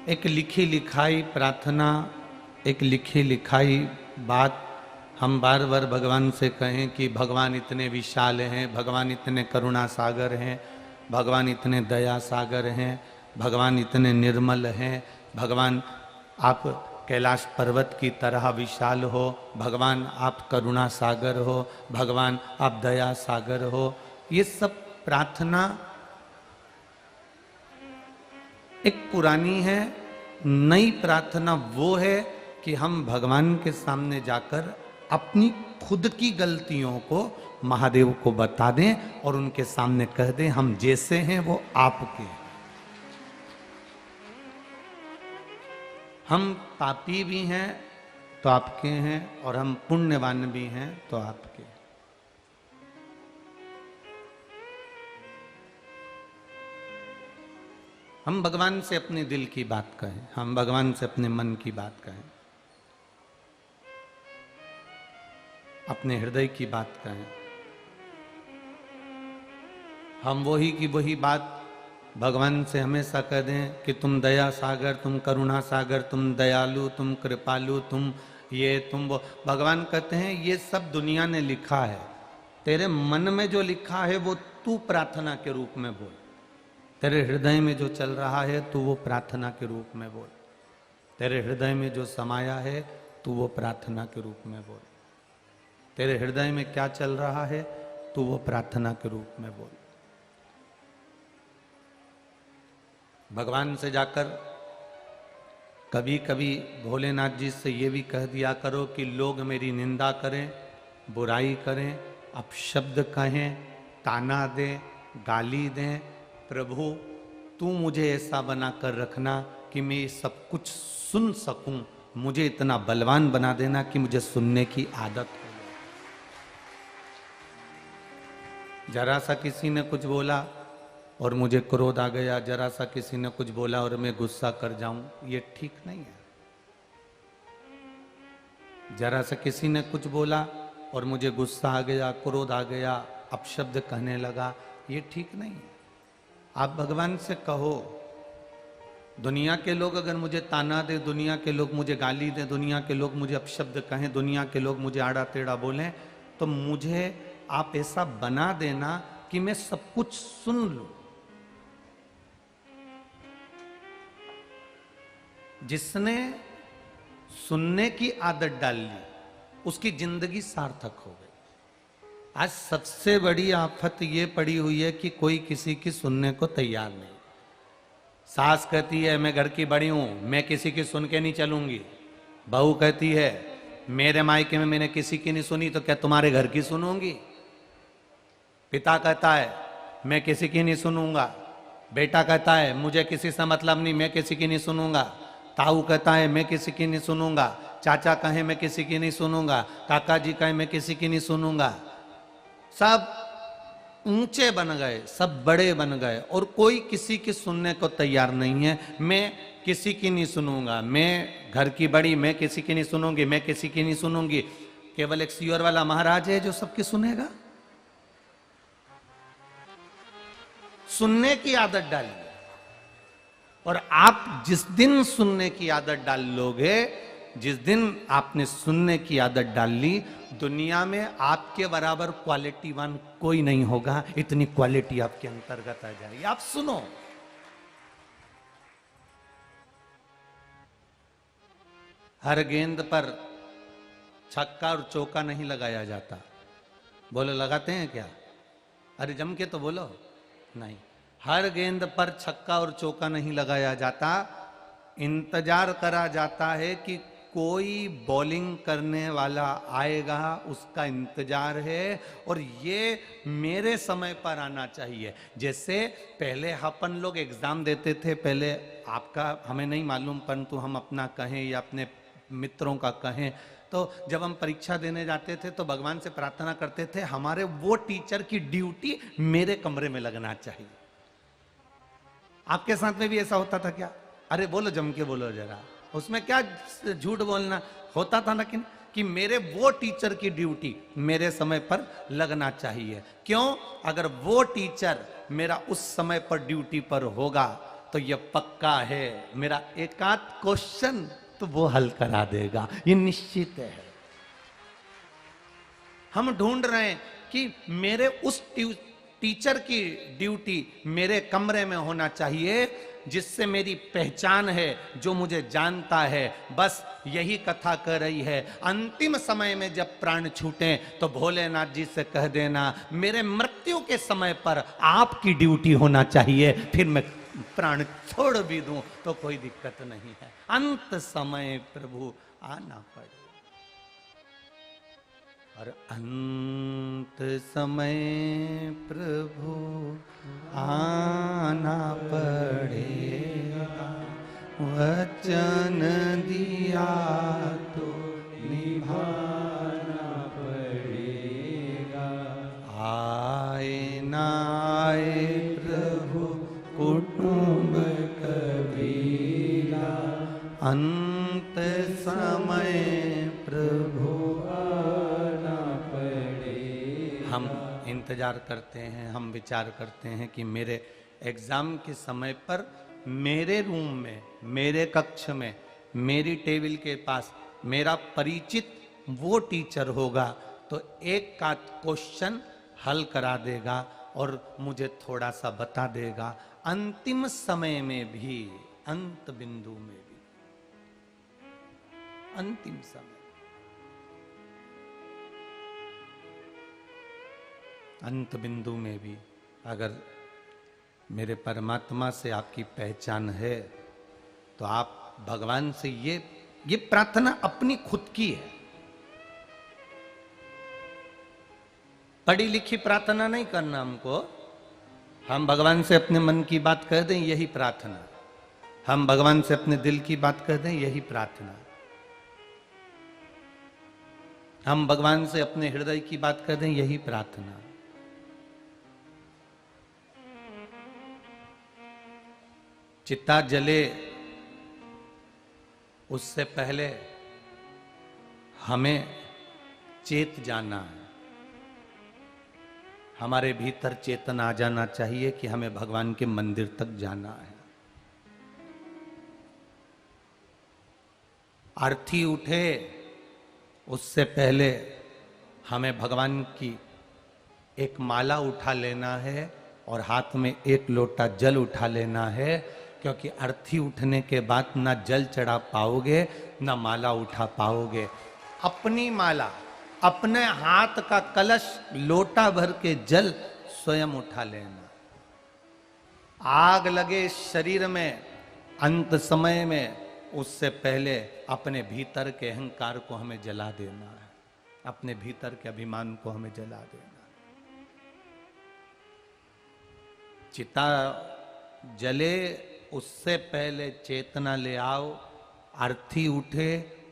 एक लिखी लिखाई प्रार्थना, एक लिखी लिखाई बात हम बार बार भगवान से कहें कि भगवान इतने विशाल हैं, भगवान इतने करुणा सागर हैं, भगवान इतने दया सागर हैं, भगवान इतने निर्मल हैं, भगवान आप कैलाश पर्वत की तरह विशाल हो, भगवान आप करुणा सागर हो, भगवान आप दया सागर हो। ये सब प्रार्थना एक पुरानी है। नई प्रार्थना वो है कि हम भगवान के सामने जाकर अपनी खुद की गलतियों को महादेव को बता दें और उनके सामने कह दें हम जैसे हैं वो आपके हैं। हम पापी भी हैं तो आपके हैं और हम पुण्यवान भी हैं तो आपके। हम भगवान से अपने दिल की बात कहें, हम भगवान से अपने मन की बात कहें, अपने हृदय की बात कहें। हम वही की वही बात भगवान से हमेशा कह दें कि तुम दया सागर, तुम करुणा सागर, तुम दयालु, तुम कृपालु, तुम ये तुम वो। भगवान कहते हैं ये सब दुनिया ने लिखा है, तेरे मन में जो लिखा है वो तू प्रार्थना के रूप में बोल। तेरे हृदय में जो चल रहा है तू वो प्रार्थना के रूप में बोल। तेरे हृदय में जो समाया है तू वो प्रार्थना के रूप में बोल। तेरे हृदय में क्या चल रहा है तू वो प्रार्थना के रूप में बोल। भगवान से जाकर कभी कभी भोलेनाथ जी से ये भी कह दिया करो कि लोग मेरी निंदा करें, बुराई करें, अपशब्द कहें, ताना दें, गाली दें, प्रभु तू मुझे ऐसा बना कर रखना कि मैं ये सब कुछ सुन सकूं। मुझे इतना बलवान बना देना कि मुझे सुनने की आदत हो। जरा सा किसी ने कुछ बोला और मुझे क्रोध आ गया, जरा सा किसी ने कुछ बोला और मैं गुस्सा कर जाऊं, ये ठीक नहीं है। जरा सा किसी ने कुछ बोला और मुझे गुस्सा आ गया, क्रोध आ गया, अपशब्द कहने लगा, ये ठीक नहीं है। आप भगवान से कहो, दुनिया के लोग अगर मुझे ताना दे, दुनिया के लोग मुझे गाली दे, दुनिया के लोग मुझे अपशब्द कहें, दुनिया के लोग मुझे आड़ा टेढ़ा बोलें, तो मुझे आप ऐसा बना देना कि मैं सब कुछ सुन लूं। जिसने सुनने की आदत डाल ली उसकी जिंदगी सार्थक हो गई। आज सबसे बड़ी आफत ये पड़ी हुई है कि कोई किसी की सुनने को तैयार नहीं। सास कहती है मैं घर की बड़ी हूं, मैं किसी की सुन के नहीं चलूंगी। बहू कहती है मेरे मायके में मैंने किसी की नहीं सुनी तो क्या तुम्हारे घर की सुनूंगी। पिता कहता है मैं किसी की नहीं सुनूंगा। बेटा कहता है मुझे किसी से मतलब नहीं, मैं किसी की नहीं सुनूंगा। ताऊ कहता है मैं किसी की नहीं सुनूंगा। चाचा कहे मैं किसी की नहीं सुनूंगा। काका जी कहे मैं किसी की नहीं सुनूंगा। सब ऊंचे बन गए, सब बड़े बन गए और कोई किसी की सुनने को तैयार नहीं है। मैं किसी की नहीं सुनूंगा, मैं घर की बड़ी, मैं किसी की नहीं सुनूंगी, मैं किसी की नहीं सुनूंगी। केवल एक सियोर वाला महाराज है जो सबकी सुनेगा। सुनने की आदत डालिए और आप जिस दिन सुनने की आदत डाल लोगे, जिस दिन आपने सुनने की आदत डाल ली, दुनिया में आपके बराबर क्वालिटीवान कोई नहीं होगा। इतनी क्वालिटी आपके अंतर्गत आ जाएगी। आप सुनो। हर गेंद पर छक्का और चौका नहीं लगाया जाता। बोलो लगाते हैं क्या? अरे जम के तो बोलो। नहीं, हर गेंद पर छक्का और चौका नहीं लगाया जाता। इंतजार करा जाता है कि कोई बॉलिंग करने वाला आएगा, उसका इंतजार है और ये मेरे समय पर आना चाहिए। जैसे पहले अपन लोग एग्जाम देते थे, पहले आपका हमें नहीं मालूम परंतु हम अपना कहें या अपने मित्रों का कहें, तो जब हम परीक्षा देने जाते थे तो भगवान से प्रार्थना करते थे हमारे वो टीचर की ड्यूटी मेरे कमरे में लगना चाहिए। आपके साथ में भी ऐसा होता था क्या? अरे बोलो, जम के बोलो जरा। उसमें क्या झूठ बोलना होता था ना कि मेरे वो टीचर की ड्यूटी मेरे समय पर लगना चाहिए। क्यों? अगर वो टीचर मेरा उस समय पर ड्यूटी पर होगा तो ये पक्का है मेरा एकाध क्वेश्चन तो वो हल करा देगा, ये निश्चित है। हम ढूंढ रहे हैं कि मेरे उस टीचर की ड्यूटी मेरे कमरे में होना चाहिए जिससे मेरी पहचान है, जो मुझे जानता है। बस यही कथा कर रही है। अंतिम समय में जब प्राण छूटे तो भोलेनाथ जी से कह देना मेरे मृत्यु के समय पर आपकी ड्यूटी होना चाहिए, फिर मैं प्राण छोड़ भी दूं तो कोई दिक्कत नहीं है। अंत समय प्रभु आना पड़े, और अंत समय प्रभु आना पड़ेगा, वचन दिया तो निभाना पड़ेगा। आए ना आए प्रभु कुटुंब कबीला, अंत समय प्रभु हम इंतजार करते हैं, हम विचार करते हैं कि मेरे एग्जाम के समय पर मेरे रूम में, मेरे कक्ष में, मेरी टेबल के पास मेरा परिचित वो टीचर होगा तो एक का क्वेश्चन हल करा देगा और मुझे थोड़ा सा बता देगा। अंतिम समय में भी, अंत बिंदु में भी, अंतिम समय, अंत बिंदु में भी अगर मेरे परमात्मा से आपकी पहचान है तो आप भगवान से ये प्रार्थना अपनी खुद की है। पढ़ी लिखी प्रार्थना नहीं करना हमको। हम भगवान से अपने मन की बात कह दें, यही प्रार्थना। हम भगवान से अपने दिल की बात कह दें, यही प्रार्थना। हम भगवान से अपने हृदय की बात कह दें, यही प्रार्थना। चिता जले उससे पहले हमें चेत जाना है। हमारे भीतर चेतन आ जाना चाहिए कि हमें भगवान के मंदिर तक जाना है। आरती उठे उससे पहले हमें भगवान की एक माला उठा लेना है और हाथ में एक लोटा जल उठा लेना है, क्योंकि अर्थी उठने के बाद ना जल चढ़ा पाओगे ना माला उठा पाओगे। अपनी माला, अपने हाथ का कलश, लोटा भर के जल स्वयं उठा लेना। आग लगे शरीर में अंत समय में, उससे पहले अपने भीतर के अहंकार को हमें जला देना है, अपने भीतर के अभिमान को हमें जला देना। चिता जले उससे पहले चेतना ले आओ। आरती उठे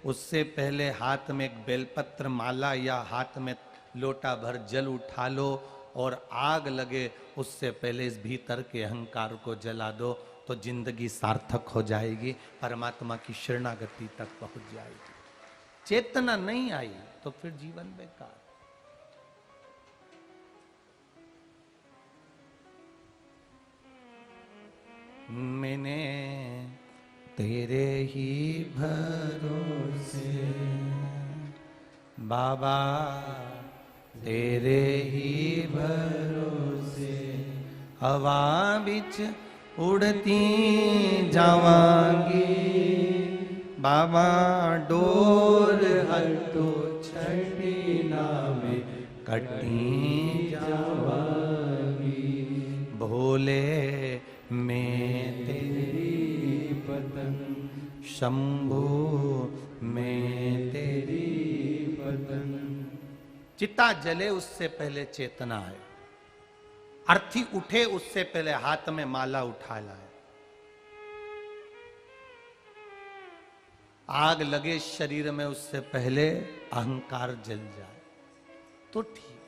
उससे पहले हाथ में एक बेलपत्र माला या हाथ में लोटा भर जल उठा लो, और आग लगे उससे पहले इस भीतर के अहंकार को जला दो, तो जिंदगी सार्थक हो जाएगी, परमात्मा की शरणागति तक पहुंच जाएगी। चेतना नहीं आई तो फिर जीवन बेकार। मैंने तेरे ही भरोसे बाबा, तेरे ही भरोसे हवा बिच उड़ती जावांगी। बाबा डोर हटो छठी नामे कटी जावांगी। भोले मैं तेरी पतंग, शंभू मैं तेरी पतंग। चिता जले उससे पहले चेतना है। अर्थी उठे उससे पहले हाथ में माला उठा लाए। आग लगे शरीर में उससे पहले अहंकार जल जाए तो ठीक।